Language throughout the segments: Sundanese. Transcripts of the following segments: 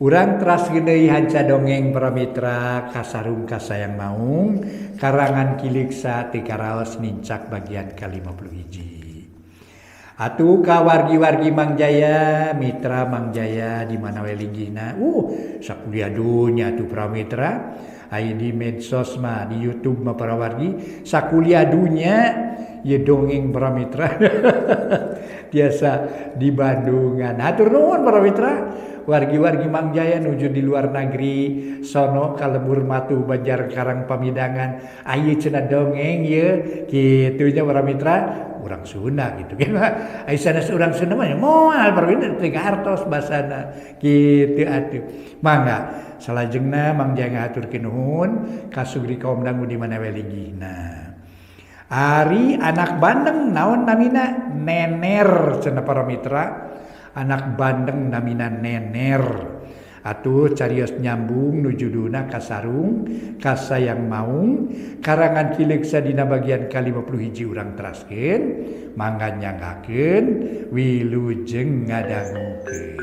Urang teras gedeui hanca dongeng para mitra kasarung kasayang maung karangan Kiliksa ti karaos nincak bagian ke-51. Atuh ka wargi-wargi Mang Jaya, mitra Mang Jaya di mana we linggihna. Sakuliah dunya tuh para mitra. Aya di medsos mah, di YouTube mah para wargi, sakuliah dunya ya dongeng para mitra. Biasa di Bandungan. Hatur nuhun para mitra. Wargi-wargi Mang Jaya nuju di luar negeri sono kalebur matu Banjar Karang Pamidangan ayeuna cenah dongeng ye kitu nya para mitra urang Sunda gitu kan ai sanes urang Sunda mah moal para mitra teu ngartos basana kitu atuh mangga salajengna Mang Jaya ngaturkeun nuhun ka sugri kaum dangu di mana we linggihna. Ari anak bandeng naon namina nener cenah para mitra. Anak bandeng namina nener atuh carios nyambung nujuduna kasarung kasayang maung karangan Kiliksa dina bagian ke-51 urang teraskeun mangga nyanggakeun wilujeng ngadangukeun.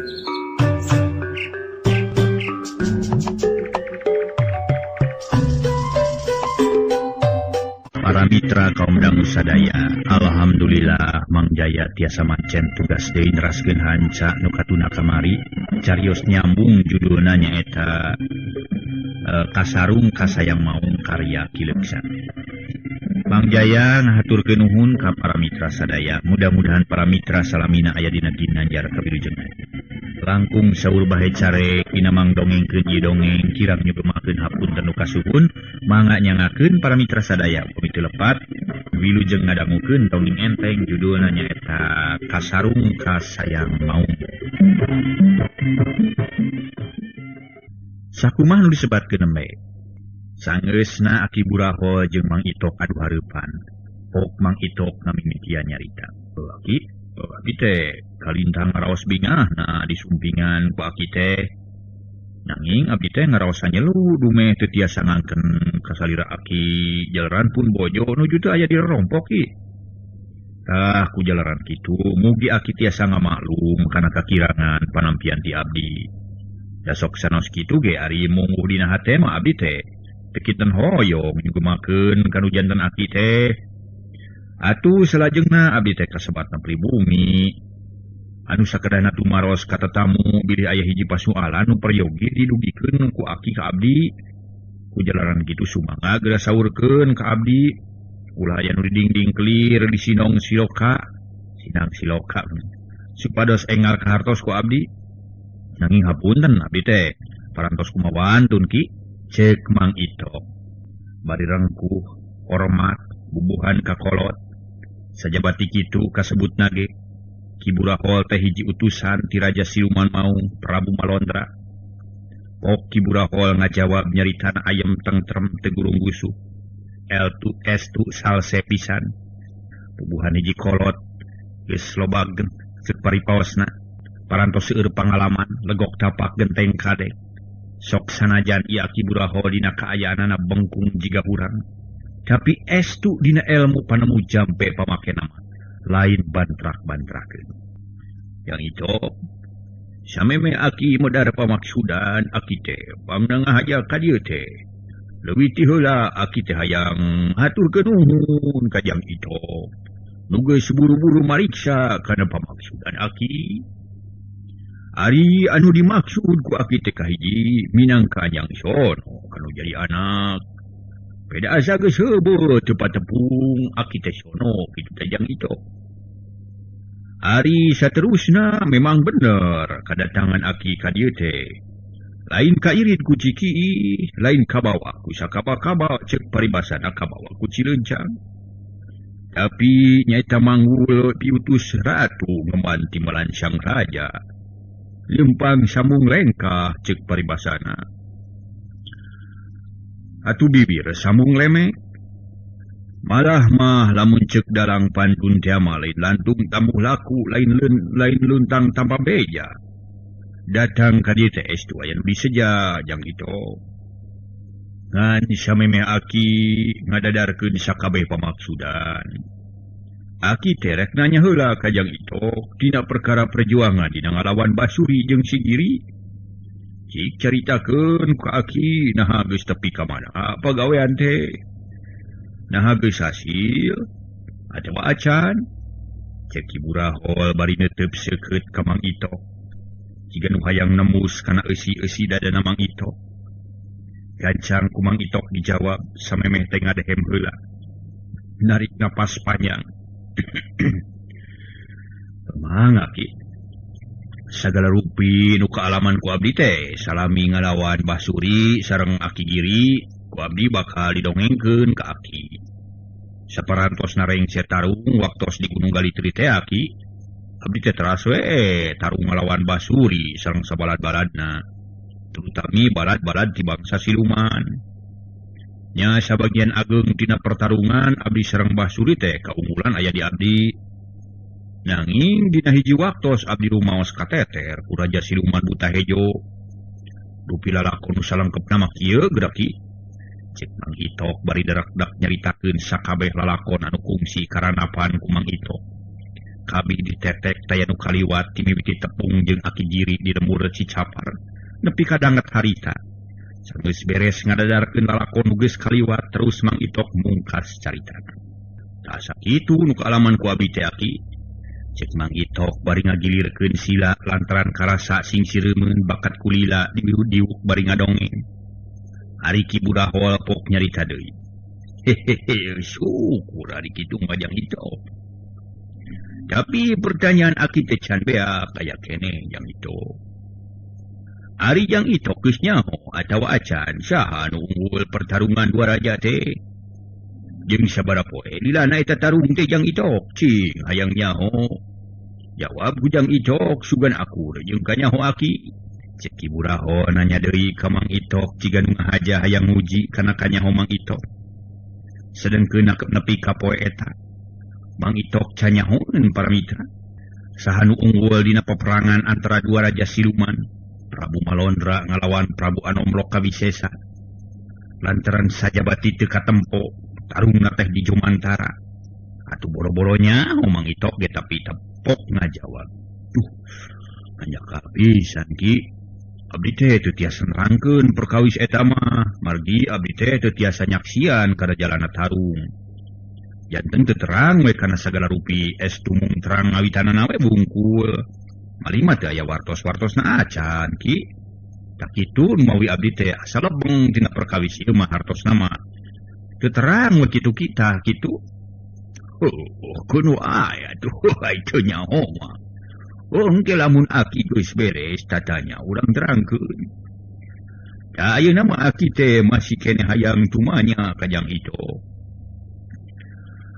Para mitra kaum dangu sadaya, alhamdulillah Mang Jaya tiasa mancen tugas deui neraskeun hanca nu katuna kamari carios nyambung judulna nyaeta Kasarung Kasayang Maung karya Kiliksa. Mang Jaya ngahaturkeun nuhun ka para mitra sadaya, mudah-mudahan para mitra salamina aya dina ginanjar kawilujengan. Langkung saur bahe care dina mang dongengkeun ieu dongeng kirang nyebemakeun hapunten nu kasuhun mangga nyangakeun para mitra sadaya upami teu lepat wilujeng ngadangukeun dongeng enteng judulna nyaeta Kasarung Kasayang Maung. Sakumaha nu disebatkeun embe? Sanggeusna Aki Buraho jeung Mang Itok adu hareupan. Pok Mang Itok ngamimitian nyarita. Aki teh kalintang ngaraos bingah disumpingan ku Aki teh. Nanging abdi teh ngaraos nyelu dumeh teu tiasa ngangken kasalira Aki jalaran pun bojo nuju teu aya di rompok ieu. Tah ku jalaran kitu mugi Aki tiasa ngamaklum kana kakirangan panampian ti abdi. Da sok sanos kitu ge ari mungguh dina hate mah abdi teh teu kitu hoyong nyugemakeun kanu janten Aki teh. Atuh salajengna abdi teh kasebatna pribumi anu sakedana tumaros ka tatamu bilih aya hiji pasoalan nu prayogi didugikeun ku Aki ka abdi. Ku jalaran kitu sumangga geura saurkeun ka abdi ulah aya nu didingding kelir di sinang siloka supados engal kahartos ku abdi. Nanging hapunten abdi teh parantos kumaha wantun ki ceuk Mang Itok. Bari rengkuh hormat bubuhan ka kolot sajabati kitu kasebutna ge Ki Burahol teh hiji utusan ti Raja Siluman Maung Prabu Malondra. Pok Ki Burahol ngajawab nyaritana ayem tentrem teu gurung gusuh. Estu salse pisan. Bubuhan hiji kolot geus lobagen ceuk paripaosna. Parantos seueur pangalaman legok tapak genteng kadek. Sok sanajan ieu Ki Burahol dina kaayaanana bengkung jiga urang. Tapi estu dina ilmu panemu jampe pamakena mah lain bantrak-bantrakeun. Yang itu sameme Aki modar pamaksudan Aki teh pamna ngahaja ka dieu teh. Leuwih ti heula Aki teh hayang haturkeun nuhun ka Jang itu. Nu geus buru-buru mariksa kana pamaksudan Aki. Ari anu dimaksud ku Aki teh kahiji minangka Jang sono kanu jadi anak. Beda asa geus heubeut teu patepung Aki teh sono kitu teh Jang itu. Ari saterusna memang bener kadatangan Aki ka dieu teh. Lain kairit ku Ciki, lain kabawa ku sakaba-kaba ceuk paribasana kabawa ku Cileuncang. Tapi nyaeta manggul piutus ratu ngemban ti melancang raja. Lempang sambung lengkah ceuk paribasana. Atuh bibir sambung lemek. Malah mah lamun ceuk dalang pantun teh mah lain lantung tambuh laku lain luntang tanpa beja. Datang ka dieu teh estu aya nu diseja Jang itu. Ngan sameme Aki ngadadarkeun sakabeh pamaksudan. Aki teh rek nanya heula ka Jang itu dina perkara perjuangan dina ngalawan Basuri jeung Sigiri. Cik caritakeun ka aki naha geus tepi ka mana pagawean teh. Naha geus hasil atawa acan. Cek Ibu Rahol bari neuteup seukeut ka Mang Itok. Jiga nu hayang nembus kana eusi-eusi dadana Mang Itok. Gancang ku Mang Itok dijawab samemeh teh ngadehem heula. Narik napas panjang. Mang aki. Sagala rupi nu kaalaman ku abdi teh salami ngalawan Mbah Suri sareng Aki Giri ku abdi bakal didongengkeun ka Aki. Saparantos nareng tarung waktos di Gunung Galitri teh Aki abdi teh teras we tarung ngalawan Mbah Suri sareng sabalad-baladna, terutami balad-balad ti bangsa siluman. Nya sabagian ageng tina pertarungan abdi sareng Mbah Suri teh kaunggulan aya di abdi. Nanging dina hiji waktos abdi rumaos kateter ku Raja Siluman Buta Hejo. Rupi lalakon nu salengkepna mah kieu geraki. Cek Mang Itok bari darak-dak nyaritakeun sakabeh lalakon anu kungsi karanapan ku Mang Itok. Kabi ditetek taya nu kaliwat ti mimiti tepung jeung Aki Giri di lembur Cicapar nepi ka danget harita. Sageus beres ngadadarkeun lalakon nu geus kaliwat terus Mang Itok mungkas caritana. Tah sakitu nu kaalaman ku abdi teh Aki. Cek Mang Itok bari ngagilirkeun sila lantaran karasa sing sireumeun bakat kulila diuk bari ngadongeng. Ari Ki Budahol pok nyarita deui. Hehehe, syukur ari kitu Majang Itok. Tapi pertanyaan Aki teh can beak kaya kene Jang Itok. Ari Jang Itok geus nyaho atawa acan saha nu unggul pertarungan dua raja teh? Jeung sabaraha poe lilana eta tarung teh Jang Itok cing hayang nyaho. Jawab ku Jang Itok sugan akur jeung ka nyaho Aki. Cek Ibu Rahol nanya deui ka Mang Itok jiga nu ngahaja hayang nguji kana ka nyaho Mang Itok. Sedengkeun nepi ka poe eta Mang Itok can nyahoeun para mitra. Saha nu unggul dina peperangan antara dua raja siluman, Prabu Malondra ngalawan Prabu Anomlok Kabisesa. Lantaran sajabati teu katempo tarungna teh di Jomantara. Atuh boro-boronya Mang Itok ge tapi tepok ngajawab. Duh, hanya kabisan Ki. Abdi teh teu tiasa nerangkeun perkawis eta mah, margi abdi teh teu tiasa nyaksian kana jalana tarung. Janten teu terang we kana sagala rupi es tumung terang ngawitanana we bungkul. Malima teu aya wartos-wartosna acan Ki. Tak kitu nu mawi abdi teh asa lebeng tina perkawis ieu mah hartosna mah. Teu terang we kitu kita kitu. Kuno aya tuh itu nyaho mah. Engke lamun Aki geus beres tatanya urang terangkeun. Da ayeuna mah Aki teh masih kene hayang tumanya ka Jang Itok.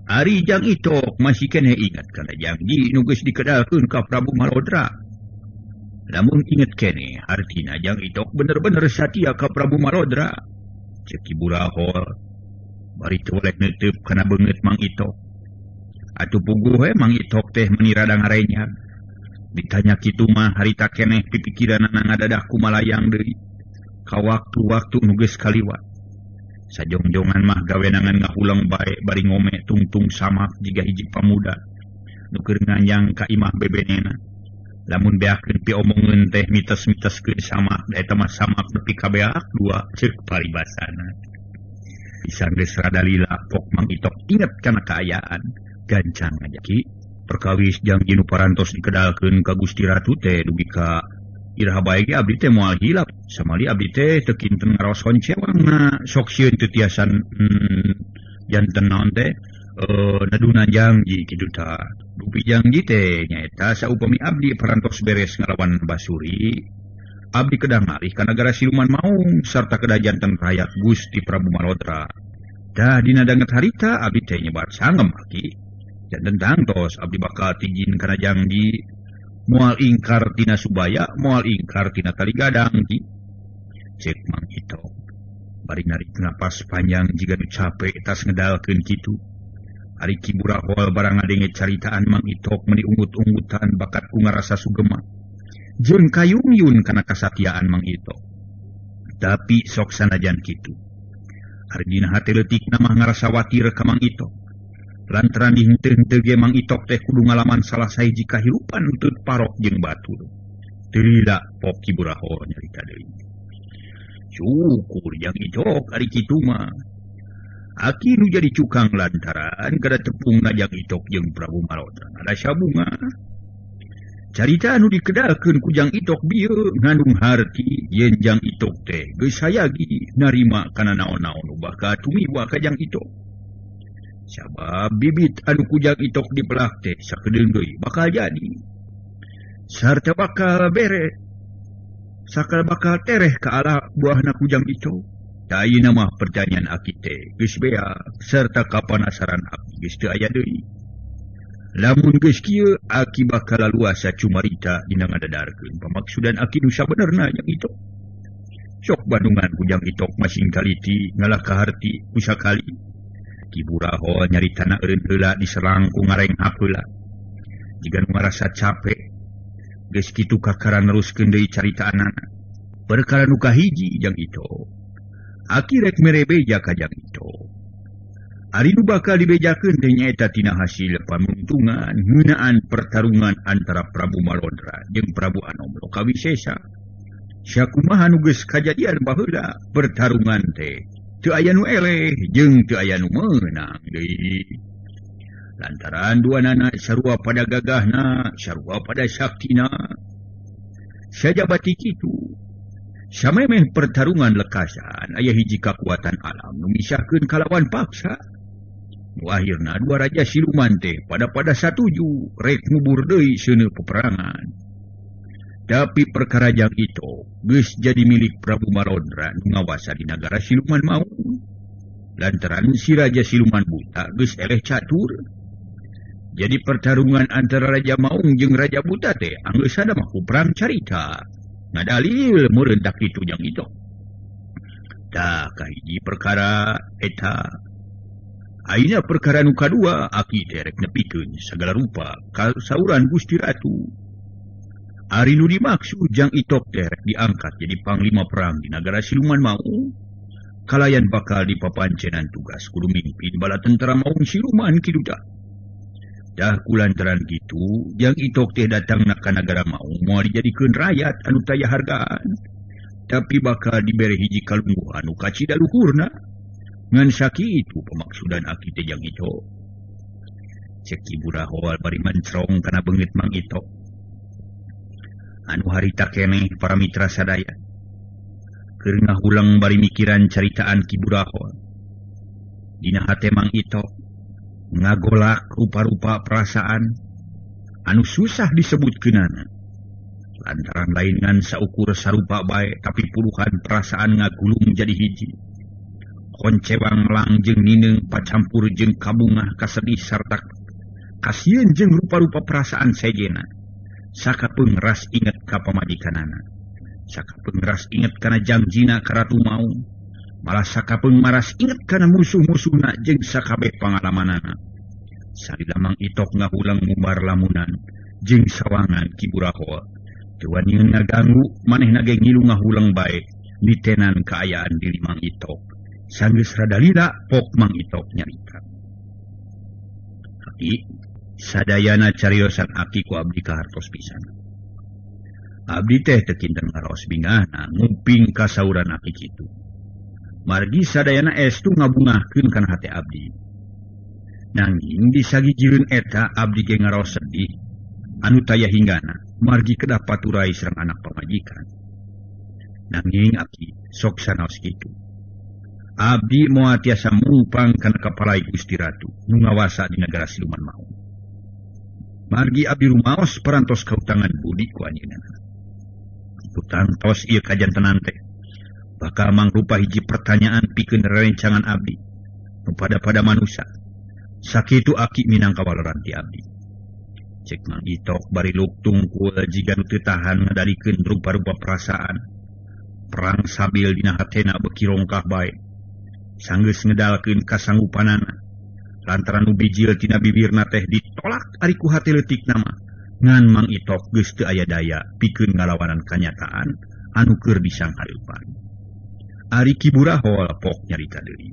Ari Jang Itok masih kene ingat kana janji nu geus dikedalkeun ka Prabu Malodra. Lamun inget kene artina Jang Itok bener-bener satia ka Prabu Malodra. Cek Ibu Rahol bari teu oleh neuteub kana beungeut Mang Itok. Atuh puguh we Mang Itok teh meuni rada ngarenyag. Ditanya kitu mah harita keneh pipikiranna ngadadah kumalayang deui. Ka waktu-waktu nu geus kaliwat. Sajongjongan mah gawenangan ngahulang bae bari ngome tungtung samak jiga hiji pamuda. Nu keur nganyang ka imah bebenena. Lamun beakeun piomongeun teh mites-miteskeun samak da eta mah samak nepi ka beak dua ceuk paribasana. Pisan geus rada lila pok Mang Itok inget kana kaayaan. Gancang aja Ki. Perkawis janji nu parantos dikedalkeun ka Gusti Ratu teh dugi ka iraha bae ge abdi teh moal hilap. Samali abdi teh teu kinten ngaroson cewangna sok sieun teu tiasan janten naon teh naduna janji kitu tah. Dupi janji teh nyaeta saupami abdi parantos beres ngalawan Basuri, abdi kedah ngalih ka nagara Siluman Maung sarta kedah janten rakyat Gusti Prabu Malodra. Dah dina danget harita abdi teh nyebar sangem Ki. Janten tangtos abdi bakal tijin kana janji moal ingkar tina Subaya, moal ingkar tina Kaligadang Ki. Cek Mang Itok bari narik napas panjang jiga nu capek tas ngedalkeun kitu. Ari Ki Budahol barang ngadenge caritaan Mang Itok meuni ungut-ungutan bakat ku ngarasa sugema. Jeung kayung-yun kana kasatiaan Mang Itok. Tapi sok sanajan kitu. Ari dina hate leutikna mah ngarasa watir ka Mang Itok. Lantaran dihenteu-henteu ge Mang Itok teh kudu ngalaman salah sahiji kahirupan teu parok jeung batur. Tidak pok Kiburaho nyarita deui. Syukur yang itok ari kitu mah. Aki nu jadi cukang lantaran kada tepung yang itok jeung Prabu Malodra. Ada sabunga. Carita anu dikedakeun ku Jang Itok bieu ngandung harti yen Jang Itok teh geus hayagi narima kana naon-naon ubah ka tumiwa ka Jang Itok. Sabab bibit anu ku Jang Itok dipelak teh sakedeung deui bakal jadi. Sarta bakal bere. Sakal bakal tereh ka ala buahna ku Jang Itok. Da ayeuna mah pertanyaan aki teh geus bea sarta kapanasaran aki geus teu aya deui. Lamun geus kieu aki bakal luasa cumarita dina ngadadarkeun pamaksudan aki nu sabenerna Jang Itok. Sok bandungan ku Jang Itok masing kaliti ngalah kaharti ku sakali. Kiburaho nyaritana eureun heula diserang ku ngarenghap heula. Jiga nu ngarasa capek geus kitu kakara neruskeun deui caritaanana. Perkara nu kahiji Jang Itok. Aki rek mere beja ka Jang Itok. Ari nu bakal dibejakeun teh nyaeta tina hasil pamuntungan ngeunaan pertarungan antara Prabu Malodra jeung Prabu Anom Lokawisesa. Sakumaha nu geus kajadian baheula pertarungan teh teu aya nu eleh jeung teu aya nu meunang deui. Lantaran duanana sarua pada gagahna, sarua pada saktina. Sajabati kitu, samemeh pertarungan lekasan aya hiji kakuatan alam nu misahkeun kalawan paksa. Akhirna dua raja siluman teh pada satuju rek ngubur deui seuneu peperangan. Tapi perkara Jang Itok geus jadi milik Prabu Malodra nu ngawasa di nagara siluman maung. Lantaran si raja siluman buta geus eleh catur. Jadi pertarungan antara raja maung jeung raja buta teh anggeusana mah ku perang carita. Ngadalil meureun tak kitu Jang Itok. Tah kahiji perkara eta. Aina perkara nu kadua aki terek nepikeun sagala rupa kasauran Gusti Ratu. Ari nu dimaksud Jang Itok terek diangkat jadi panglima perang di nagara siluman maung. Kalayan bakal dipapancenan tugas kudu mimpin bala tentara maung siluman kitu dah. Dah kulantaran kitu Jang Itok teh datangna ka nagara maung moal dijadikeun rakyat anu taya hargaan. Tapi bakal dibere hiji kalungguhan nu kacida luhurna. Ngan sakitu pemaksudan aki teh Jang Itok. Cek Kiburaho bari mancrong kana beungeut Mang Itok. Anu harita keneh para mitra sadaya. Keur ngahulang bari mikiran caritaan Kiburaho. Dina hate Mang Itok ngagolak rupa-rupa perasaan anu susah disebutkeunana. Lantaran lain ngan saukur sarupa bae tapi puluhan perasaan ngagulung jadi hiji. Koncewang melang jeung nineung pacampur jeung kabungah kasedih sarta kasieun jeung rupa-rupa perasaan sejena. Sakapeung ras inget ka pamajikanana. Sakapeung ras inget kana janjina ka Ratu Maung. Malah sakapeung maras inget kana musuh-musuhna jeung sakabeh pangalamanana. Sarila Mang Itok ngahulang mumbar lamunan jeung sawangan Kiburaho. Teu wani ngaganggu manehna ge ngilu ngahulang bae ditenan kaayaan diri Mang Itok. Sanggeus rada lila pok Mang Itok nyarita. Aki sadayana cariosan aki ku abdi kahartos pisan. Abdi teh teu kinten ngaraos bingahna nguping kasauran aki kitu. Margi sadayana estu ngabungahkeun kana hate abdi. Nanging di sagijieun eta abdi ge ngaraos sedih anu taya hinggana margi kedah paturai sareng anak pamajikan. Nanging aki sok sanaos kitu. Abdi moal tiasa mumpang kana kapalai Gusti Ratu nu ngawasa di nagara siluman maung. Margi abdi rumaos parantos kautangan budi ku anjeunna. Kutantos ieu kajantenan teh bakal mangrupa hiji pertanyaan pikeun rerencangan abdi nu pada manusia. Sakitu aki minangka waloran ti abdi. Cek Mang Itok bari luktung ku jiga nu teu tahan ngadalikeun rupa-rupa perasaan. Perang sabil dina hatena beuki rongkah bae. Sanggeus ngedalkeun kasanggupanana. Lantaran nu bijil tina bibirna teh ditolak ari ku hati leutikna mah. Ngan Mang Itok geus teu aya daya pikeun ngalawanan kanyataan anu keur disanghareupan. Ari Kiburaho pok nyarita deui.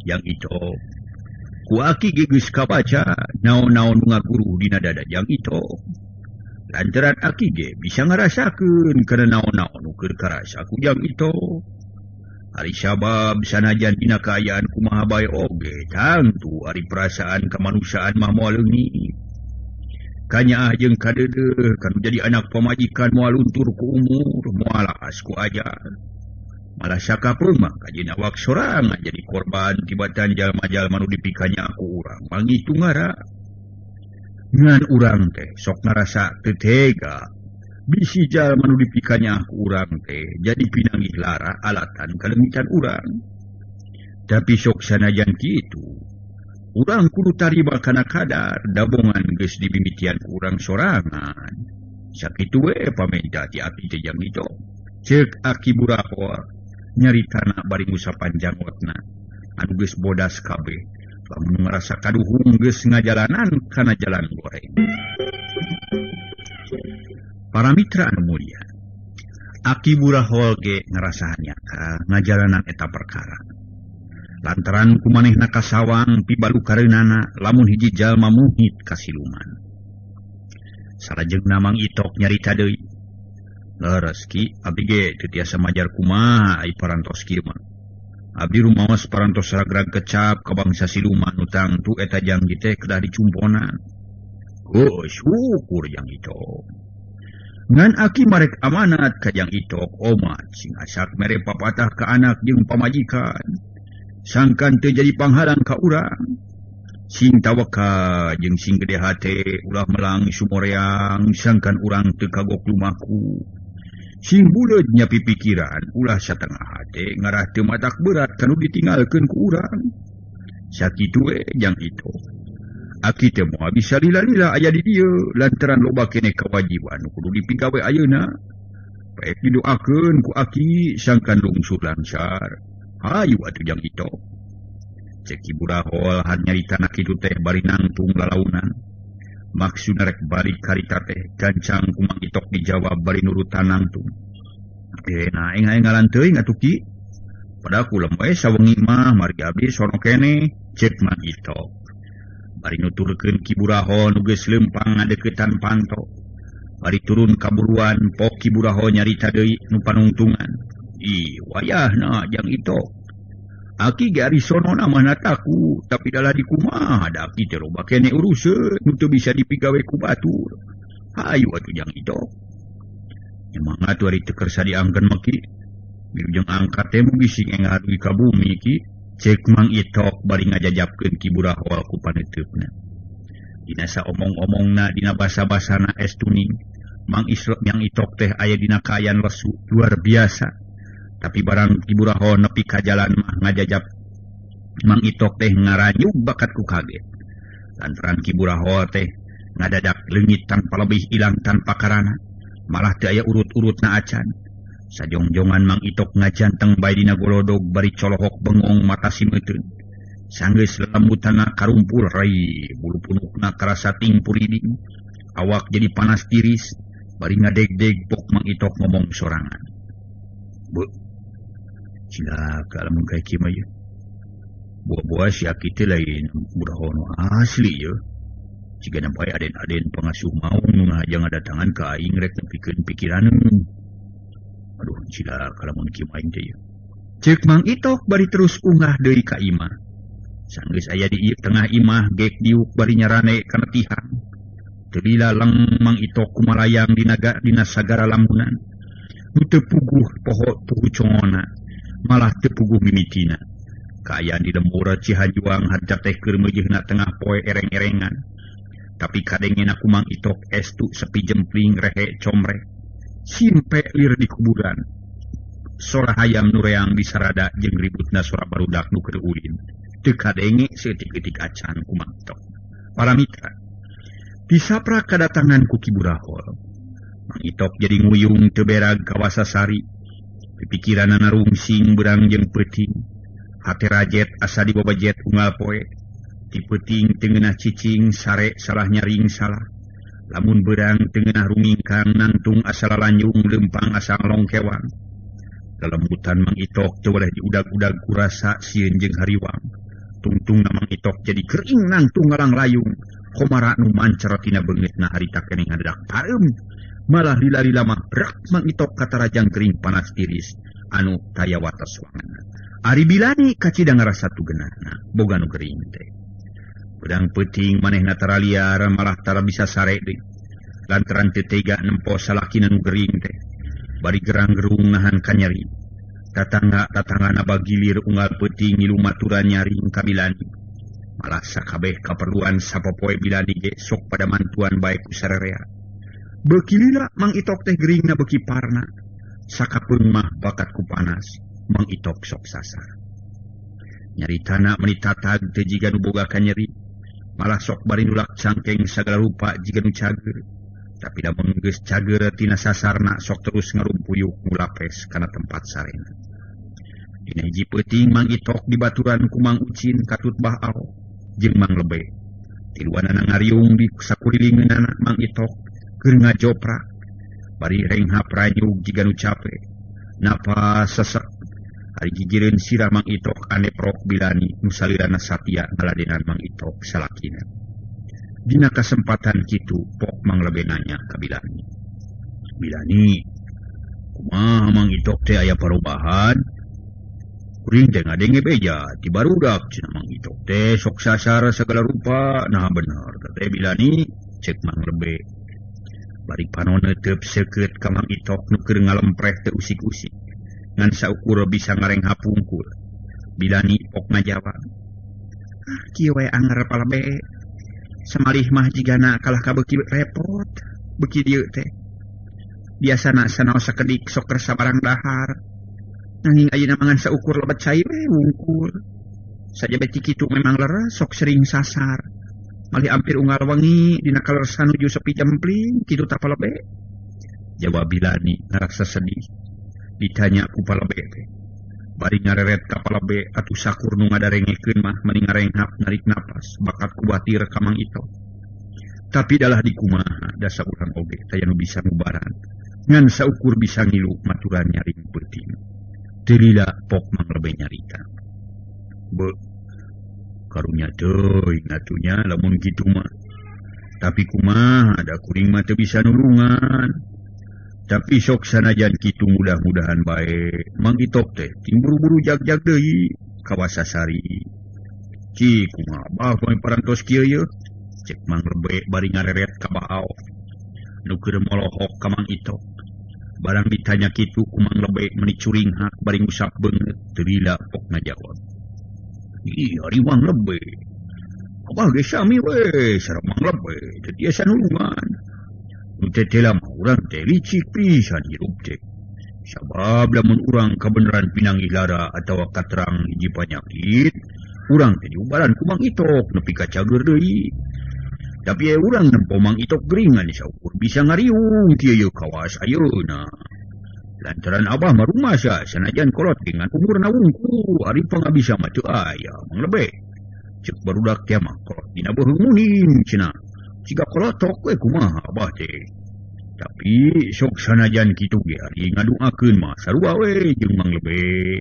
Jang Itok, ku aki ge geus kabaca naon-naon nu ngaguru dina dada Jang Itok. Lantaran aki ge bisa ngarasakeun kana naon-naon nu keur karasa ku jang itu. Ari sabab sanajan dina kaayaan kumaha bae oge, tangtu ari perasaan kemanusiaan mah moal leungit. Kanya jeung kadeudeung kan jadi anak pamajikan moal luntur ku umur, moal as ku ajar. Malah sakapeung mah kajina wak sorangan jadi korban tibatan jalma-jalma nu dipikanya aku urang. Mangitu ngara. Ngan urang teh sok ngarasa teu tega. Bisi jalma nu dipikanya aku urang teh jadi pinanggih lara alatan kalengitan urang. Tapi sok sanajan kitu, urang kudu tarima kana kadar dabongan geus dibimitian ku urang sorangan. Sakitu we pamenta ti aki teh jang itu. Ceuk aki buraho nyaritana bari ngusapan jangotna anu geus bodas kabeh. Lamun ngarasa kaduhung geus ngajalanan kana jalan goreng. Para mitra anu mulia, aki burahol ge ngarasanya ka ngajalanan eta perkara. Lantaran kumanehna kasawang pibalu kareunana lamun hiji jalma muhit kasiluman. Salajengna Mang Itok nyarita deui. Leres ki, abdi ge teu tiasa majar kumaha ai parantos kieu mah. Abdi rumaos parantos ragrag kecap ka bangsa siluman nu tangtu eta janggi teh kedah dicumponan. Syukur jang Itok. Ngan aki marek amanat ka jang Itok omat sing asak mere papatah ka anak jeung pamajikan. Sangkan teu jadi panghalang ka urang. Sing tawaka jeung sing gede hate ulah melang sumoreang sangkan urang teu kagok lumaku. Sing buleud nyapi pikiran ulah satengah hate ngarah teu matak berat kanu ditinggalkeun ku urang. Sakitu we jang Itok. Aki teh moal bisa lila-lila aya di dieu lantaran loba keneh kewajiban kudu dipigawe ayeuna. Baik didoakeun ku aki sangkan lungsur lancar. Hayu atuh jang Itok. Cek ibu rahol han nyaritana kitu teh bari nangtung lalaunan. Maksudna rek bari karita teh gancang ku Mang Itok dijawab bari nurutan nangtung. Nah engal-engalan teuing atuh ki. Pada ku lembae sawengi mah mari abdi sono keneh cek Mang Itok. Bari nuturkeun ki buraho nu geus leumpang ngadeukeutan panto. Bari turun kaburuan pok ki buraho nyarita deui nu panungtungan. Wayahna jang Itok. Aki ge ari sono namana taku, tapi dalah di kumaha da aki teh loba keneh uruseun nu teu bisa dipigawe ku batur. Hayu atuh jang Itok. Emang atuh ari teu kersa diangkeun mah ki. Wilujeng angkat teh mugi sing engar dugi ka bumi ki. Cek Mang Itok bari ngajajabkeun ki burahol ku paneteupna. Dina saomong-omongna dina basa-basana estuning, Mang Itok teh aya dina kaayaan lesu luar biasa. Tapi barang ki burahol nepi ka jalan mah ngajajab Mang Itok teh ngaranyug bakat ku kaget. Lantaran ki burahol teh ngadadak leungit tanpa lebih ilang tanpa karana, malah teu aya urut-urutna acan. Sajongjongan Mang Itok ngajanteng bae dina golodog bari colohok bengong mata simeuteun. Sanggeus lelembutana karumpul rai, bulu punukna karasa tingpuriding. Awak jadi panas tiris, bari ngadeg-deg pok Mang Itok ngomong sorangan. Bu, cilaka lamun kayak kieu mah ye. Buah-buah si aki teh lain burahono asli ye. Jika nampai aden-aden pengasuh maung nu ngahajang ngadatangan ka aing rek nepikeun pikiraneun. Aduh, cilaka lamun kieu mah aing teh ye. Ceuk Mang Itok bari terus unggah deui ka imah. Sanggeus aya di tengah imah gek diuk bari nyarane kana tihang. Teu dilaleng Mang Itok kumalayang dina sagara lamunan. Nu teu puguh poho tuhu congona, malah teu puguh mimitina. Kaayaan di lembur Cihanjuang harja teh keur meujeuhna tengah poe ereng-erengan. Tapi kadengena ku Mang Itok estu sepi jempling rehe comrek. Simpe lir di kuburan. Sora hayam nureang di sarada jeung ributna sora barudak nu keur ulin. Teu kadenge seutik-eutik acan ku Mang Itok. Para mitra, disaprak kadatangan ku Ki Burahol. Mang Itok jadi nguyung teu berag ka Wasasari. Pipikiranna narungsing berang jeung peuting. Hate rajet asa dibobajet unggal poe. Ti peuting teu ngeunah cicing sare salah nyaring salah. Lamun berang teu ngeunah rumingkang nangtung asa lalanjung leumpang asa nglongkewang. Kelembutan Mang Itok teu waleh diudag-udag ku rasa sieun jeung hariwang. Tungtung Mang Itok jadi kering nangtung ngalang layung. komara nu mancer tina beungeutna harita keneh ngadak pareum malah lila-lila mah rak Mang Itok ka tarajang gering panas tiris anu taya wates wanganna. Ari Bilani kacida ngarasa tugeunana boga nu gering teh. Pedang peuting manehna tara liar malah tara bisa sare deui. Lantaran teu tega nempo salakina nu gering teh. Bari gerang-gerung nahan kanyeri. Tatangga-tatanggana bagilir unggal peuting ngilu maturan nyaring ka Bilani. Malah sakabeh kaperluan sapopoe Bilani ge sok pada mantuan bae ku sararea. Beuki lila Mang Itok teh geringna beuki parna. Sakapeung mah bakat ku panas. Mang Itok sok sasar. Nyaritana menitatag teh jiga nu boga kanyeri. Malah sok bari nulak cangkeng sagala rupa jiga nu cager. Tapi lamun geus cager tina sasarna sok terus ngarumpuyuk mulapes kana tempat sarena. Dina hiji peuting Mang Itok dibaturan ku Mang Ucin katut Bah-Ao jeung Mang Lebe. Tiluanana ngariung di sakurilingeunana Mang Itok keur ngajoprak. Bari renghap ranyug jiga nu capek. Napa sesek. Ari gigireun sirah Mang Itok aneprok Bilani nu salirana satia ngaladenan Mang Itok salakina. Dina kesempatan kitu pok Mang Lebe nanya ka Bilani. Bilani, kumaha Mang Itok teh aya perubahan? Kuring teh ngadenge beja ti barudak cenah Mang Itok teh sok sasar segala rupa. Nah bener teh Bilani, cek Mang Lebe. Bari panonna teup seukeut ka Mang Itok nu keur ngalempreh teu usik-usik. Ngan saukur bisa ngarenghap pungkul. Bilani pok ngajawab. Kieu we anger palebe. Samalih mah jigana kalah ka beuki repot. Beuki dieu teh. Biasana sanaos sakedik sok kersa barang dahar. Nanging ayeuna mangan saukur lebet cai we wungkul. Saja beti kitu memang leres sok sering sasar. Malih ampir unggal wengi dina kalersa nuju sepi jempling kitu tah palebe. Jawab Bilani ngarasa sedih. Ditanya ku palebe teh. Bari ngareret ka palebe atuh sakur nu ngadarengekeun mah mending ngarenghap narik napas bakat kuatir ka Mang Itok. Tapi dalah di kumaha da saurang oge taya nu bisa ngubaran ngan saukur bisa ngilu maturan nyaring peuting. Teu lila pok Mang Lebe nyarita. Beuh karunya teuing atunya lamun kitu mah. Tapi kumaha da kuring mah teu bisa nulungan. Tapi sok sanajan kitu mudah-mudahan bae Mang Itok teh ting buru-buru jag-jag deui ka Wasasari. Ci kumaha abah poe parantos kieu ye? Cek Mang Lebe bari ngareret ka Bah-Ao. Nu keur molohok ka Mang Itok. Barang ditanya kitu ku Mang Lebe meuni curing hak bari ngusap beungeut teu lila pok ngajawab. Ih ari Mang Lebe. Abah ge sami we sareng Mang Lebe teu tiasa nulungan. Tetela mah urang teh licik pisan hirup teh. Sabab lamun urang kabeneran pinanggi lara atawa katerang hiji panyakit, urang teh diubaran ku Mang Itok nepi ka cager deui. Tapi urang nempo Mang Itok geringan saukur bisa ngariung kieu ye kawas ayeuna. Lantaran abah mah rumasa sanajan kolot dengan umurna wungkul ari pangabisa mah teu aya Mang Lebe. Cek barudak teh mah kolot dina beuheung muning cenah. Siga kolotok we kumaha abah teh. Tapi sok sanajan kitu ge ari ngaduakeun mah sarua we jeung Mang Lebe.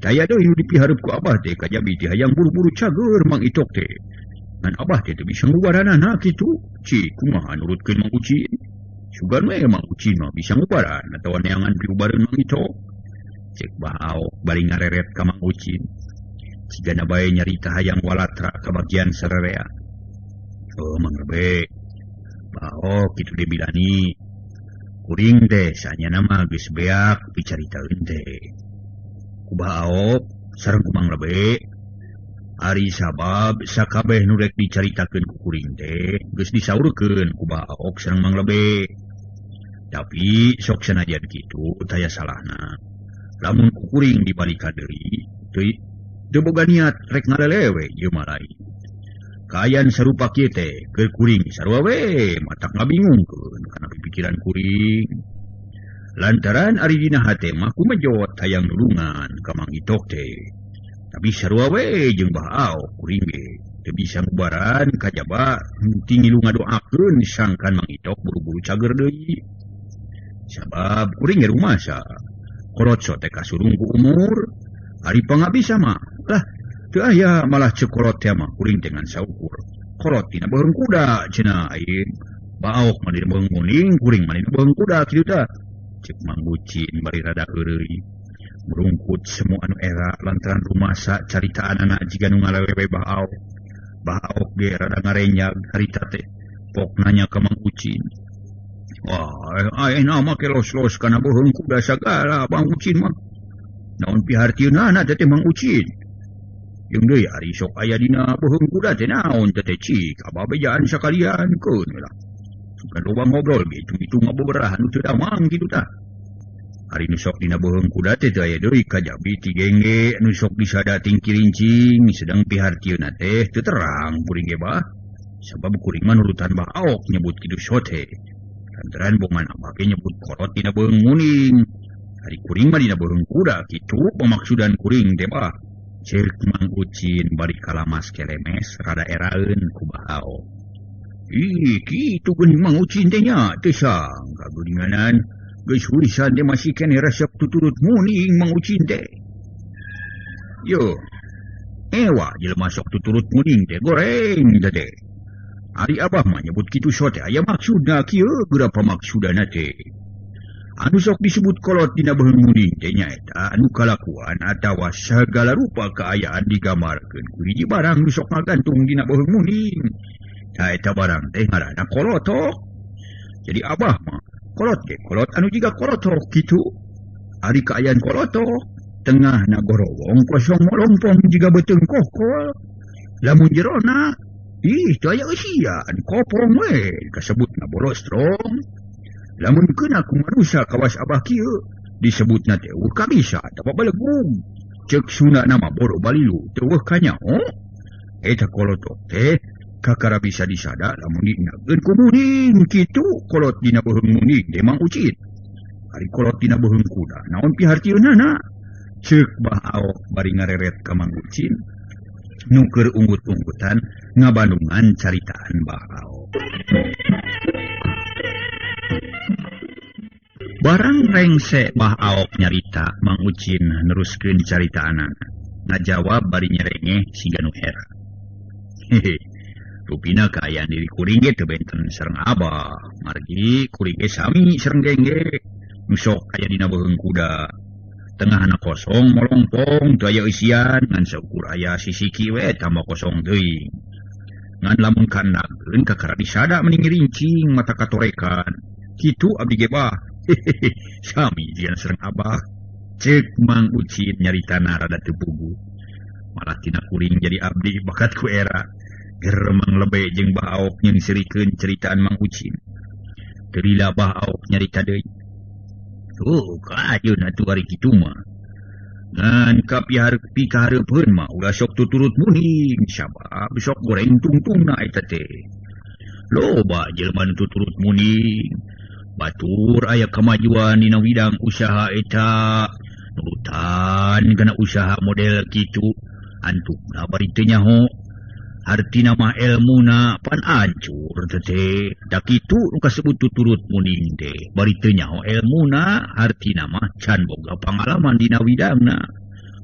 Daya deui nu dipihareup ku abah teh kajabi teh hayang buru-buru cager Mang Itok teh. Ngan abah teh teu bisa ngubaranana kitu. Ci kumaha nurutkeun Mang Ucin? Sugan we Mang Ucin mah bisa ngubaran atawa neangan piubareun Mang Itok. Cek Bah-Ao bari ngareret ka Mang Ucin. Cigana bae nyarita hayang walatra ka bagian sararea. Oh Mang Lebe. Bah-Ao kitu de Bilani. Kuring teh sanyana mah geus beak picaritaeun teh. Ku Bah-Ao sareng ku Mang Lebe. Ari sabab sakabeh nu rek dicaritakeun ku kuring teh geus disaurkeun ku Bah-Ao sareng Mang Lebe. Tapi sok sanajan kitu taya salahna. Lamun ku kuring dibalika deui teu boga niat rek ngalelewe ieu mah lain. Kayan sarupa kieu teh keur kuring sarua we matak ngabingungkeun kana pikiran kuring. Lantaran ari dina hate mah kumejot hayang nulungan ka Mang Itok teh. Tapi sarua we jeung Bah-Ao kuring ge teu bisa ngubaran kajaba henteu ngilu ngadoakeun sangkan Mang Itok buru-buru cager deui. Sabab kuring ge rumasa kolot teh kasurung ku umur ari pangabisa mah lah teu aya malah cekolot teh mah kuring dengan saukur kolot tina beung kuda cenah aing baok mah dina beung muning kuring mah dina beung kuda kitu tah cek Mang Ucin bari rada eureui merungkut semu anu era lantaran rumasa caritaan anak jiga nu ngalewe baok ge rada ngarenyag harita teh pok nanya ka Mang Ucin wah ayeuna mah kelos-los kana beung kuda sagala Mang Ucin mah naon pihartieunana teh Mang Ucin jeung deui ari sok aya dina beung kuda teh naon teh cik ababejaan sakalian keun lah sugan loba ngobrol ge hitung ngaboberahan nu teu damang kitu tah hari nu sok dina beung kuda teh aya deui kajabi ti gengge anu sok disada tingkirincing sedang pihartieuna teh teu terang kuring ge bah sabab kuring mah nurutan baok nyebut kitu sote lantaran bongan abah ge nyebut kolot dina beung muning hari kuring mah dina beung kuda kitu pemaksudan kuring teh bah cek Mang Ucin bari kalamas kelemes rada eraeun ku baok ih kitu geuning Mang Ucin teh nya teu sangka geuninganan geus tulisan teh masih kene resep tuturut muning Mang Ucin teh yo ewa jelema sok tuturut muning teh goreng teh ari abah mah nyebut kitu sote aya maksudna kieu geura pamaksudana teh anu sok disebut kolot dina beung muning teh nyaeta anu kalakuan atawa sagala rupa kaayaan digambarkeun ku hiji barang nu sok ngagantung dina beung muning eta barang teh ngaranna kolotok jadi abah mah kolot ge kolot anu jiga kolotok kitu ari kaayaan kolotok tengahna gorowong kosong molompong jiga beuteung kokol lamun jerona ih teu aya eusian kopong we kasebutna bolostrong lamun keuna ku manusia kawas abah kieu disebutna teh kabisa dapat balegum cek sunana mah boro balilu teu weuh kanyaho eta kolotok teh kakara bisa disada lamun dinageun ku muning kitu kolot dina beung muning teh Mang Ucin ari kolot dina beung kuda naon pihartieunana ceuk baok bari ngareret ka Mang Ucin nu keur unggut-unggutan ngabandungan caritaan baok barang rengse baok nyarita Mang Ucin neruskeun caritaanana ngajawab bari nyerengeh siga nu hera hehe rupina kaayaan diri kuring ge teu benten sareng abah margi kuring ge sami sareng gengge nu sok aya dina beung kuda tengahna kosong molompong teu aya isian ngan saukur aya sisiki we tambah kosong teuing ngan lamun kandakeun kakara disada mending rincing mata katorekan kitu abdi ge bah hehehe sami jian sareng abah cek Mang Ucin nyaritana rada teu puguh malah tina kuring jadi abdi bakat ku era geremang lebe jeung baok nyungsirikeun ceritaan Mang Ucin teu lila baok nyarita deui tuh kajeun atuh ari kitu mah ngan kahareupeun mah ulah sok tuturut muning sabab sok goreng tungtungna eta teh loba jelema nu tuturut muning batur aya kamajuan dina widang usaha eta nurutan kana usaha model kitu antukna bari teu nyaho artina mah elmuna pan ancur teh da kitu nu kasebut tuturut muning teh bari teu nyaho elmuna artina mah can boga pangalaman dina widangna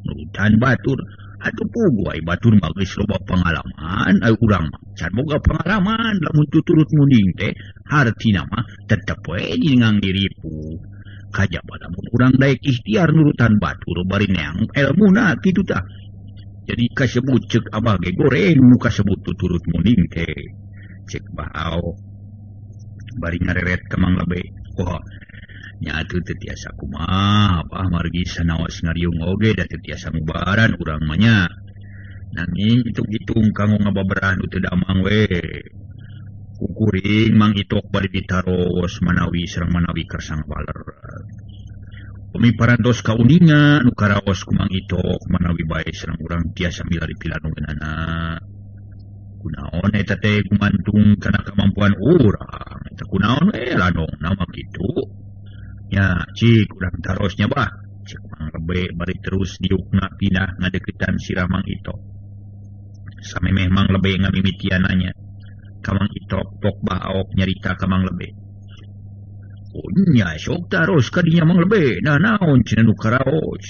nurutan batur atuh puguh ai batur mah geus loba pangalaman ai urang mah can boga pangalaman lamun tuturut muning teh artina mah tetep we jingang diripu kajaba lamun urang daek ikhtiar nurutan batur bari neang elmuna kitu tah jadi kasebut cek abah ge goreng nu kasebut tuturut muning teh cek baok bari ngareret ka Mang Lebe wah nya atuh teu tiasa kumaha abah margi sanaos ngariung oge da teu tiasa ngubaran urang mah nya nanging hitung-hitung kanggo ngababerah nu teu damang we kukuring Mang Itok bari ditaros manawi sareng manawi kersang baler Umi parantos kauninga nu karaos ku Mang Itok manawi bae sareng urang tiasa milari pilanungeunana kunaon eta teh gumantung kana kamampuan urang eta kunaon we lanong nama kitu nya cik urang tarosnya bah cik Mang Lebe bari terus diukna pindah ngadeukeutan sirah Mang Itok samemeh Mang Lebe ngamimitiananya ka Mang Itok pok baok nyarita ka Mang Lebe nya sok taros kadinya Mang Lebe nah naon cenah nu karaos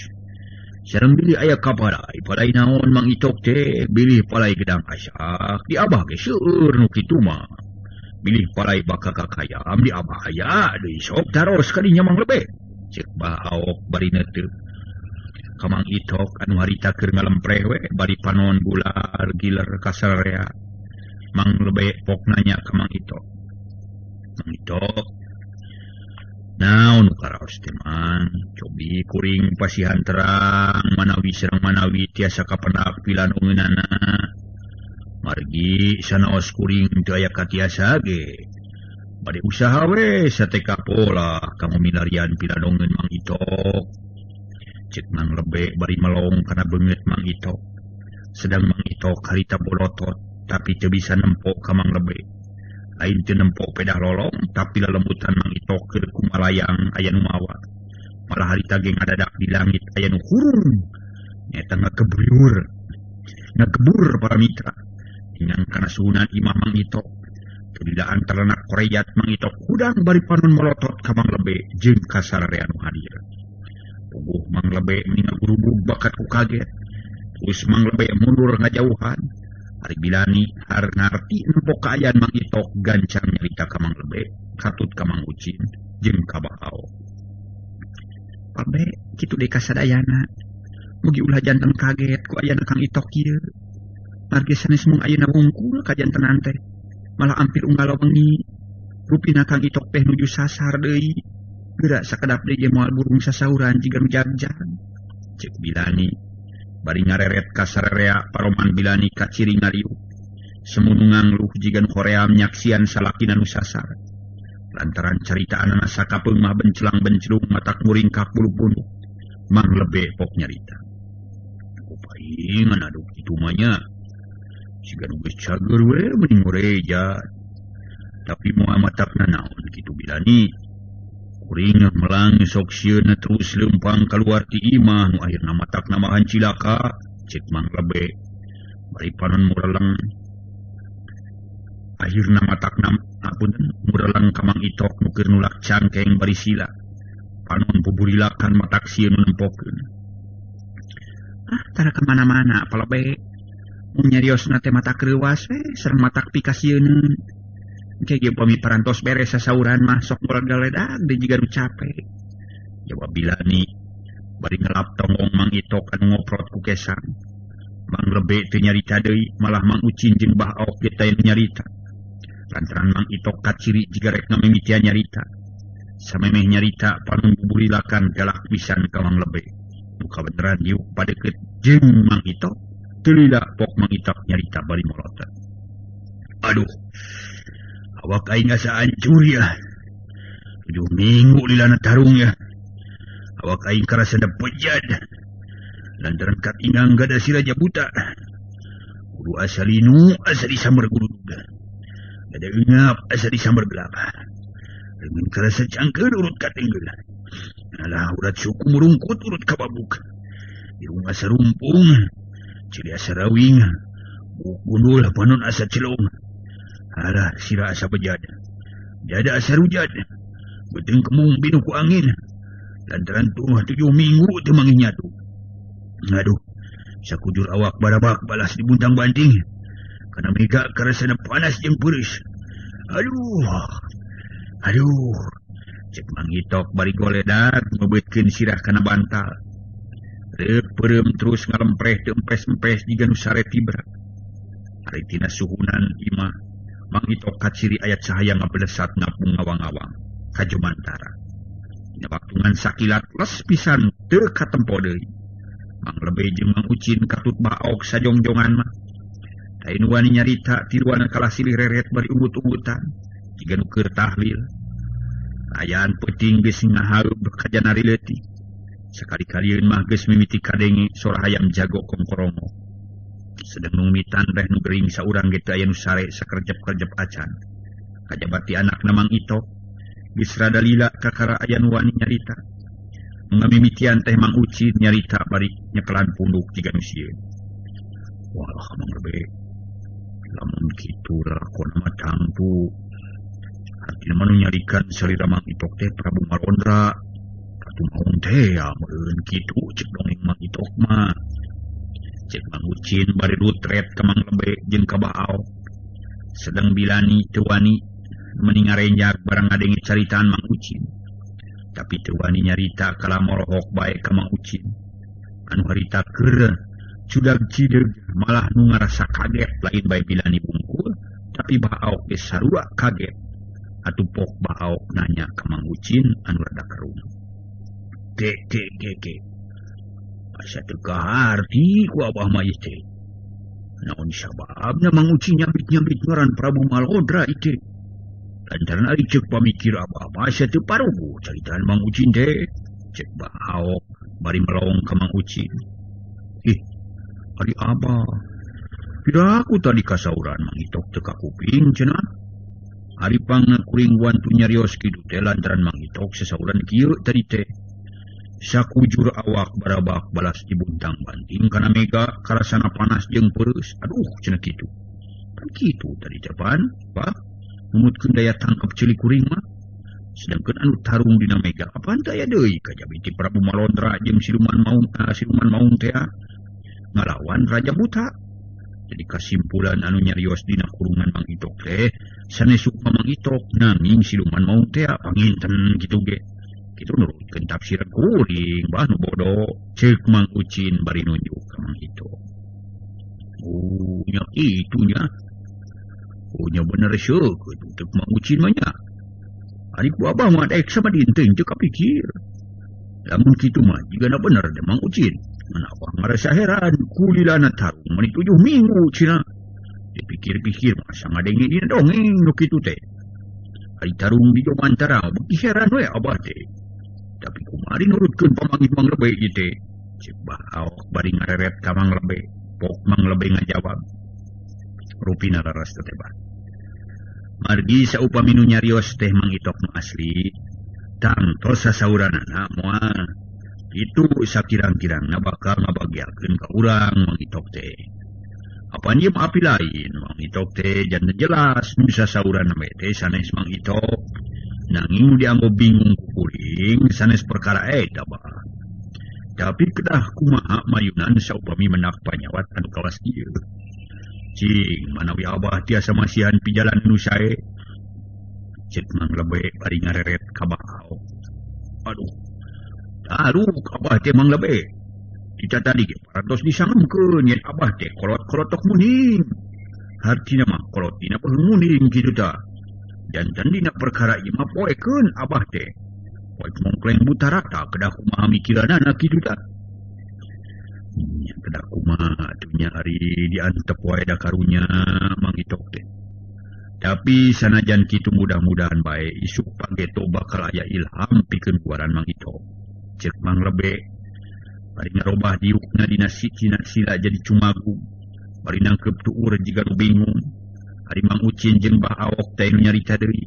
sareng bilih aya kapalai palai naon Mang Itok teh bilih palai gedang asak di abah ge seueur nu kitu mah bilih palai baka kakayam di abah aya deui sok taros ka dinya Mang Lebe cek Baok bari neteu ka Mang Itok anu harita keur ngalempreh we bari panon gular giler kasarea Mang Lebe pok nanya ka Mang Itok naon karaos teh man cobi kuring pasihan terang manawi sareng manawi tiasa kapendak pilanungeunana margi sanaos kuring teu aya katiasa ge bade usaha we sateka pola kamu milarian pilanungeun Mang Itok cek Mang Lebe bari melong kana beungeut Mang Itok sedang Mang Itok harita bolotot tapi teu bisa nempok ka Mang Lebe lain teu nempok pedah lolong tapi lalembutan Mang Itok keur kumalayang aya nu mawa malah harita ge ngadadak di langit aya nu hurung nyaeta ngagebur para mitra ingan kana suhunan imah Mang Itok teu didaan terlenak koreat Mang Itok hudang bari panon melotot ka Mang Lebe jeung ka sararea nu hadir puguh Mang Lebe meninga gurubug bakat ku kaget terus Mang Lebe mundur ngajauhan hari bilani har ngarti nempok kaayaan Mang Itok gancang nyerita ka Mang Lebe katut ka Mang Ucin jeung ka Baao Lebe kitu deui kasadayana mugi ulah janten kaget ku ayana Kang Itok kieu margi sanes mung ayeuna wungkul ka jantenan teh malah ampir unggal wengi rupina Kang Itok teh nuju sasar deui geura sakedap deui moal burung sasauran jiga nu jagjag cek bilani bari ngareret ka sararea paroman bilani ka ciri ngaliuk semun ngangluh jigan hoream nyaksian salakina nu sasar lantaran caritaanna sakapeung mah bencelang-bencelung matak muringkak bulu-bulu Mang Lebe pok nyarita kupaingan aduh kitu mah nya siga nu geus cager we mending ngureja tapi moal matakna naon kitu bilani kuring melang sok sieuna terus lempang keluar ti imah nu akhirna matak namahan cilaka cek Mang Lebe bari panon mureleng akhirna matak mureleng ka Mang Itok nu keur nulak cangkeng bari sila panon buburilakan matak sieun nempokeun tara ka mana-mana apa Lebe mun nyariosna teh matak reuwas we sareng matak pikasieun Kaya pami parantos beres sasauran mah sok galedag dan juga nu capek. Jawab bilani bari ngelap tonggong Mang Itok anu ngoprot ku kesang. Mang Lebe teu nyarita deui, malah Mang Ucin jeung Baok ge teu nyarita. Lantaran Mang Itok kaciri jiga rek ngamimitian nyarita. Samemeh nyarita panu buburilakan galak pisan ka Mang Lebe. Muka beneran diuk padeukeut jeung Mang Itok. Teu lila pok Mang Itok nyarita bari molotot. Aduh. Awak aing asa hancur ya. 7 minggu lilana tarung ya. Awak aing karasa pejad. Lantaran katingang gada si raja buta. Kudu asa linu asa disambar gudug. Gada engap asa disambar gelapa. Dengan karasa cangkeun urut katenggel. Alah urat suku murungkut urut kababuk. Irung asa rumpung. Cili asa rawing. Buk gundul panon asa celong. Alah sira asa bejad. Jada asa rujad. Beteng kemung binu ku angin. Lantaran tuh 7 minggu teu mangih nyatu. Aduh, sakujur awak barabak balas di buntang banting. Kana mega karasana panas jeung peureus. Aduh. Cek Mang Itok bari goledag ngebeutkeun sirah kana bantal. Reuk peureum terus ngalempreh teu empes-empes jiga nu sare tibra. Ari tina suhunan imah Mang Itok kaciri ayat cahaya ngabelesat ngapung ngawang-ngawang ka jomantara. Dina waktungan sakilat les pisan teu katempo deui. Mang Lebe jeung Mang Ucin katut Baok sajongjongan mah. Lain wani nyarita tiluan kalah silih reret bari ungut-ungutan jiga nu keur tahlil. Ayaan peuting geus ngahaeub ka janari leutik. Sakali-kalieun mah geus mimiti kadenge sora hayam jago kongkorongo. Sedang numitan reh nu gering saurang ge teu aya nu sare sakerjep-kerjep acan. Kajabati anakna Mang Itok geus rada lila kakara aya nu wani nyarita. Ngamimitian teh Mang Ucin nyarita bari nyekelan punduk jiga nu sieun. Walah Mang Lebe. Lamun kitu lakon mah tangtu. Artina mah nu nyarikan salira Mang Itok teh Prabu Marondra. kumaun teh ya meureun kitu cek dongeng Mang Itok mah. Cek Mang Ucin bari rutret ka Mang Lebe jeung ka Baau. Sedang bilani teu wani mending ngarenjak barang ngadenge caritaan Mang Ucin. Tapi teu wani nyarita kalamorohok bae ka Mang Ucin. Anu harita keur cudag cideg malah nu ngarasa kaget lain bae bilani bungkul, tapi Baau geus sarua kaget. Atuh pok Baau nanya ka Mang Ucin anu rada karung. Ke. Asa teu kaharti ku abah mah ieu teh. Naon sababna Mang Ucin nyambit-nyambit ngaran Prabu Malodra ieu. Lantaran ari ceuk pamikir abah mah asa teu parugu caritaan Mang Ucin teh. Cek Baau bari melong ka Mang Ucin. Ari abah. Piraku tadi kasauran Mang Itok teu kakuping cenah. Ari pangakuring wantu nyarios kitu teh lantaran Mang Itok sasauran kieu tadi teh. Sakujur awak barabak balas dibuntang banting kana mega karasana panas jeung peureus. Aduh cenah kitu. Kan kitu tadi teh pan, Pak. Numutkeun daya tangkap ceuli kuring mah. Sedangkeun anu tarung dina mega apaan teh aya deui kajabi ti Prabu Malodra jeung siluman maung teh ngalawan Raja Buta. Jadi kesimpulan anu nyarios dina kurungan Mang Itok teh sanes sukma Mang Itok nanging siluman maung teh panginten kitu ge. Kitu nurutkeun tafsir kuring bah nu bodoh ceuk Mang Ucin bari nunjuk ka Mang Itok. Nya kitu nya. Nya bener seukeut untuk Mang Ucin mah nya. Ari ku abah mah daek sama dinteung teu kapikir. Lamun kitu mah jigana bener deh Mang Ucin. Mun abah ngarasa heran kulilana tarung meni 7 minggu cenah. Dipikir-pikir masa ngadenge dina dongeng nu kitu teh. Ari tarung di Jomantara beuki heran we abah teh. Tapi kumari nurutkeun pamangih Mang Lebe ieu teh. Cek Baau bari ngareret ka Mang Lebe. Pok Mang Lebe ngajawab. Rupina laras teh bah. Margi saupami nu nyarios teh Mang Itok nu asli. Tangtos sasauranana moal. Itu sakirang-kirangna bakal ngabagiakeun ka urang Mang Itok teh. Apa nyieum api lain Mang Itok teh janten jelas nu sasauranna teh sanes Mang Itok. Nanging dianggo bingung ku kuring sanes perkara eta bah. Tapi kedah kumaha mayunan saupami menak panyawat anu kawas ieu. Cing manawi abah tiasa masihan pijalan nu sae. Cek Mang Lebe bari ngareret ka Baau. Aduh abah teh Mang Lebe. Kita tadi ge parantos disangemkeun yen abah teh kolot-kolotok muning. Hartina mah kolot dina peung muning kitu tah. Janten dina perkara ieu mah poekeun abah teh. Poek mongkleng buta rata kedah kumaha mikiranana kitu tah. Nya kedah kumaha atunya ari diantep wae da karunya Mang Itok teh. Tapi sanajan kitu mudah-mudahan bae isuk pageto bakal aya ilham pikeun guaran Mang Itok. Cek Mang Lebe bari ngarobah diukna dina sila jadi cumagu. Bari nangkep tuur jiga nu bingung. Ari Mang Ucin jeung Baawok teh nu nyarita deui.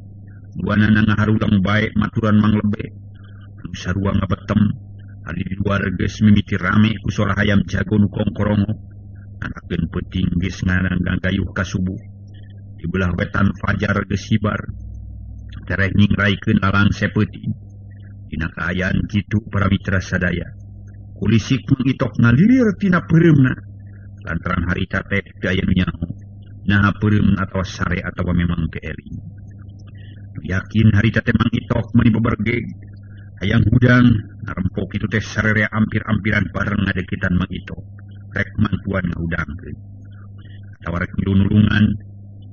Duanana ngaharulang bae maturan Mang Lebe. Nu sarua ngabetem. Ari di luar geus mimiti rame ku suara hayam jago nu kongkorongo. Anakeun peuting geus ngagayuh ka subuh. Di belah wetan fajar geus sibar. Tereh ningraikeun lalang sepeuting. Dina kaayaan kitu para mitra sadaya. Kulisik Mang Itok ngalilir tina peureumna. Lantaran harita teh teu aya nu nyaho. Nah peureum atawa sare atawa memang teu eling. Yakin harita teh Mang Itok meuni bebergeg. Hayang hudang narempok kitu teh sararea ampir-ampiran bareng ngadekitan Mang Itok. Rek mantuan ngahudangkeun. Atawa rek nulungan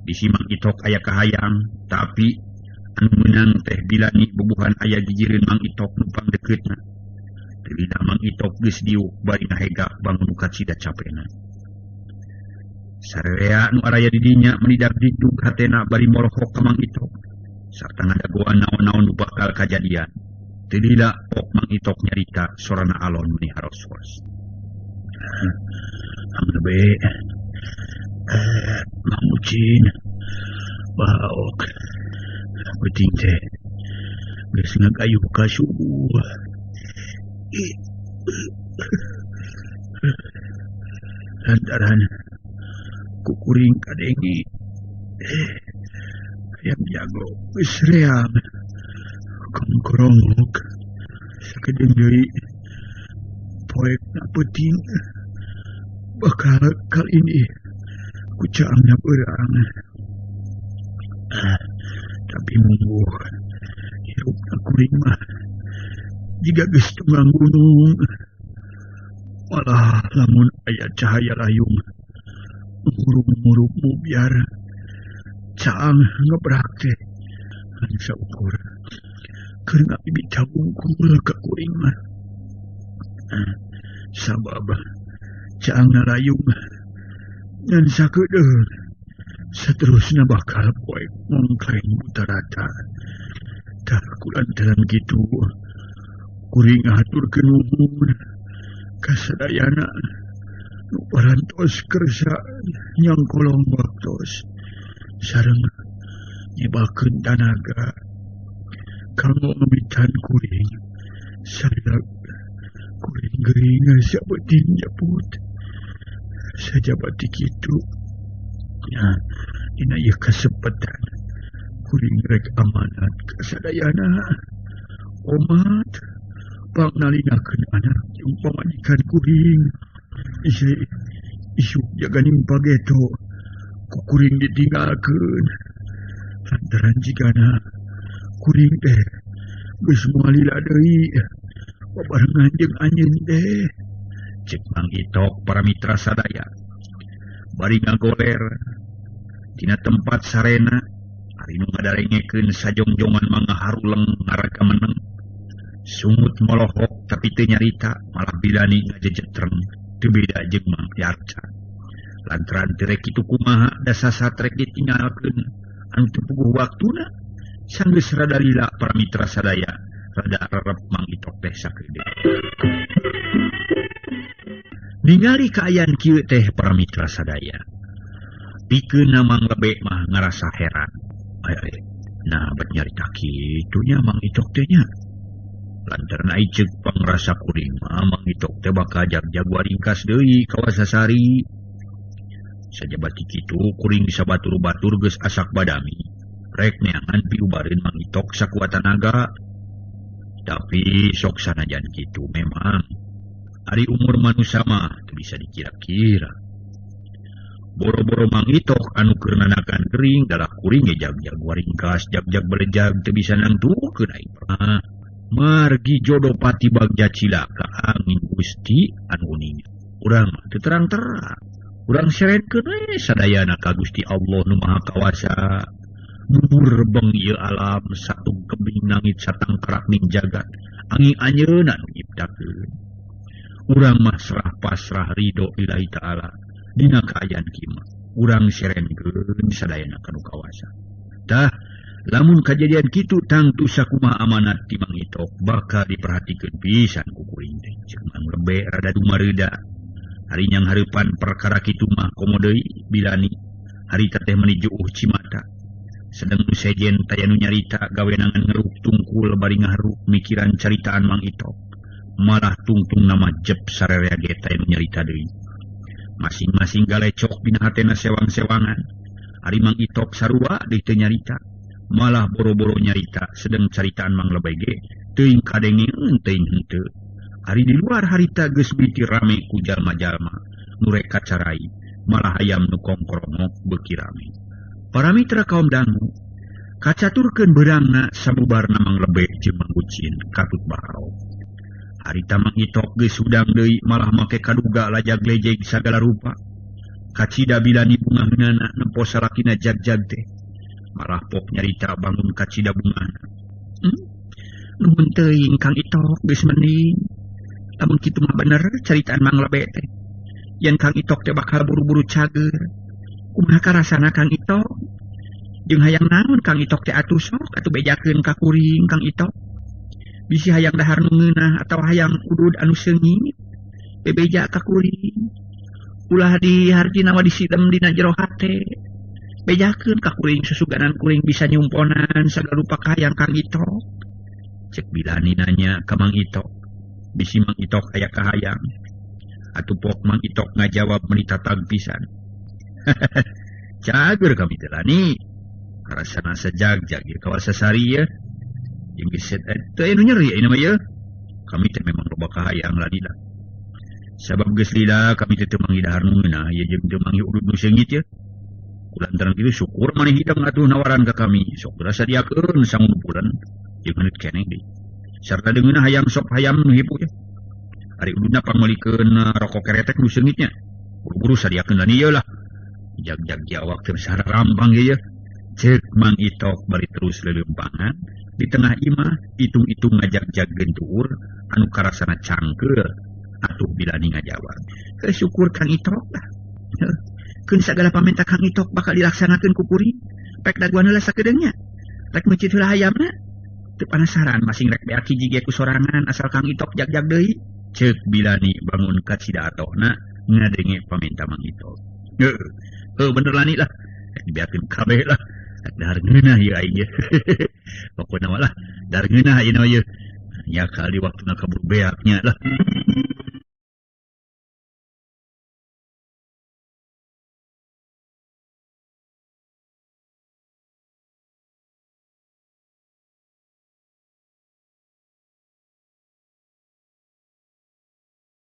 bisi Mang Itok aya kahayang, tapi anu meunang teh bilani bubuhan aya gijireun Mang Itok numpang dekeutna. Lina Mang Itok geus diuk bari ngahegak bangun kacida capena. Sararea nu araya di dinya menidak didug hatena bari morohok ka Mang Itok. Sarta ngadagoan naon-naon nu bakal kajadian. Teu lila pok Mang Itok nyarita sorana alon meuni haros-haros. Mang Lebe, Mang Ucin, Baawok, peuting teh geus ngagayuh ka subuh. Lantaran kukuring kadengi hayam jago geus reang kongkorongok sakedeng deui poek na penting bakal kali ini ku caangna beurang. Tapi munggu hirupna kuring mah jiga geus tunggang gunung, malah lamun aya cahaya layung ngurup-ngurupmu biar caang ngebrak teh ngan saukur keur ngabibit bungkul ka kuring mah. Sabab caangna layung ngan sakedeung saterusna bakal poek ngongkleng buta-rata. Tah kulantaran kitu kuring ngaturkeun nuhun ka sadayana nu parantos kersa nyangkolong waktos sareng nyebakeun tanaga kanggo ngemitan kuring sareng kuring geuring sabeuting nyebut sajabati kitu. Nah, dina ieu kasempetan kuring rek amanat ka sadayana omat pangnalinakeun anak jeung pamajikan kuring isuk jaga nimpa geto ku kuring ditinggalkeun lantaran jigana kuring teh geus moal lila deui babarengan jeung anjeun teh, cek Mang Itok para mitra sadaya. Bari ngagoler tina tempat sarena ari nu ngadarengekeun sajongjongan mangga haruleng ngaraga meneng. Sungut molohok tapi teu nyarita, malah bilani ngajejetreng teu beda jeung Mang Yarca. Lantaran teu rek kitu kumaha da sasatrek ditinggalkeun anu teu puguh waktuna sanggeus rada lila para mitra sadaya rada rerep Mang Itok teh sakeudeung. Ningali kaayaan kieu teh para mitra sadaya, pikeun Mang Lebe mah ngarasa heran. Nah bet nyarita kitu nya Mang Itok teh nya. Lantaran ai ceuk pangrasa kuring mah Mang Itok teh bakal jag-jag waringkas deui ka Wasasari. Sajabati kitu kuring bisa batur-batur geus asak badami, rek neangan piubareun Mang Itok sakuat tenaga. Tapi sok sanajan kitu memang ari umur manusia mah teu bisa dikira-kira. Boro-boro Mang Itok anu keur nanakan gering dalah kuring jag-jag waringkas, jag-jag belejag teu bisa nangtukeun ai pernah. Margi jodoh pati bagja cilaka angin Gusti anu uning. Urang teu terang-terang. Urang seretkeun we sadayana ka Gusti Allah nu Maha Kawasa. Nurbeng ieu alam satung kebing langit satangkarak ning jagat. Angin anjeunna nu nyiptakeun. Urang mah serah pasrah ridho lillahi ta'ala dina kaayaan kieu mah. Urang serenkeun sadayana ka nu kawasa. Tah lamun kejadian kitu tangtu sakumaha amanat ti Mang Itok bakal diperhatikeun pisan ku kuring teh. Ceuk Mang Lebe rada dumareunda. Hari nyang hareupan perkara kitu mah komo deui bilani harita teh menuju Cimata. Sedeng nu sejen taya nu nyarita gawenangan ngeruk tungkul bari ngaharuk mikiran caritaan Mang Itok. Malah tungtung nama jeb sarerea ge taya nu nyarita deui. Masing-masing galecok dina hatena sewang-sewangan. Ari Mang Itok sarua deui teu nyarita. Malah boro-boro nyarita sedang caritaan Mang Lebe ge teuing kadengeueun teuing henteu. Ari di luar harita geus biti rame ku jalma-jalma nu rek kacarai, malah hayam nu kongkrongok beuki rame. Para mitra kaum dangu kacaturkeun beurangna sabubarna Mang Lebe jeung Mang Ucin katut barao. Harita Mang Itok geus udang deui malah make kaduga lajag-lejeg sagala rupa. Kacida bilani bungaheunana nempo salakina jag-jag teh. Malah pok nyarita bangun kacida bungana. Nuhun teuing Kang Itok geus mending. Lamun kitu mah bener caritaan Mang Lebe teh. Yen Kang Itok teh bakal buru-buru cager. Kumaha karasana Kang Itok? Jeung hayang naon Kang Itok teh atuh sok atuh bejakeun ka kuring Kang Itok. Bisi hayang dahar nu ngeunah atawa hayang udud anu seungit. Bebeja ka kuring. Ulah di hartina mah disidem dina jero hate. Bejakeun ka kuring susuganan kuring bisa nyumponan sagala rupa kahayang Kang Itok. Cek bilani nanya ka Mang Itok. Bisi Mang Itok aya kahayang. Atuh pok Mang Itok ngajawab menitatag pisan. Cager kami telani. Karasana sajag-jag ieu ka Wasasari ya. Jeung geus teu anu nyeri ieu mah ye. kami teh memang loba kahayang lila. Sabab geus lila kami teh teu mangidahar nu ngeunah ieu jeung teu manghi udud nu seungit ya. Kulantaran kitu syukur maneh hidang atuh nawaran ka kami. Sok beula sadiakeun sangun bulan jeung heuneut keneh deui. Sarta deungeunna hayang sop hayam nu hipu ya. Ari ududna pangolikeun rokok keretek nu seungitnya. Buru-buru sadiakeun lan ieu lah. Jag-jag jawak teu sararampang ieu ya. Ceuk Mang Itok bari terus lelempangan di tengah imah itung-itung ngajag-jagkeun tuur anu karasana cangkeur atuh Bilani ngajawab. Syukur Kang Itok lah. Keun sagala pamenta Kang Itok bakal dilaksanakeun ku kuring. Pek daguan heula sakedeungnya. Rek meucit heula hayamna. Teu panasaran masing rek beak hiji ge ku sorangan asal Kang Itok jag-jag deui. Ceuk Bilani bangun ka cidaatohna ngadenge pamenta Mang Itok. Bener Lani lah. Rek dibeakeun kabeh lah. Rek dahar ngeunah ieu aing ye. Pokona mah lah dahar ngeunah ieu na ieu. Nya kali waktuna kabur beaknya lah.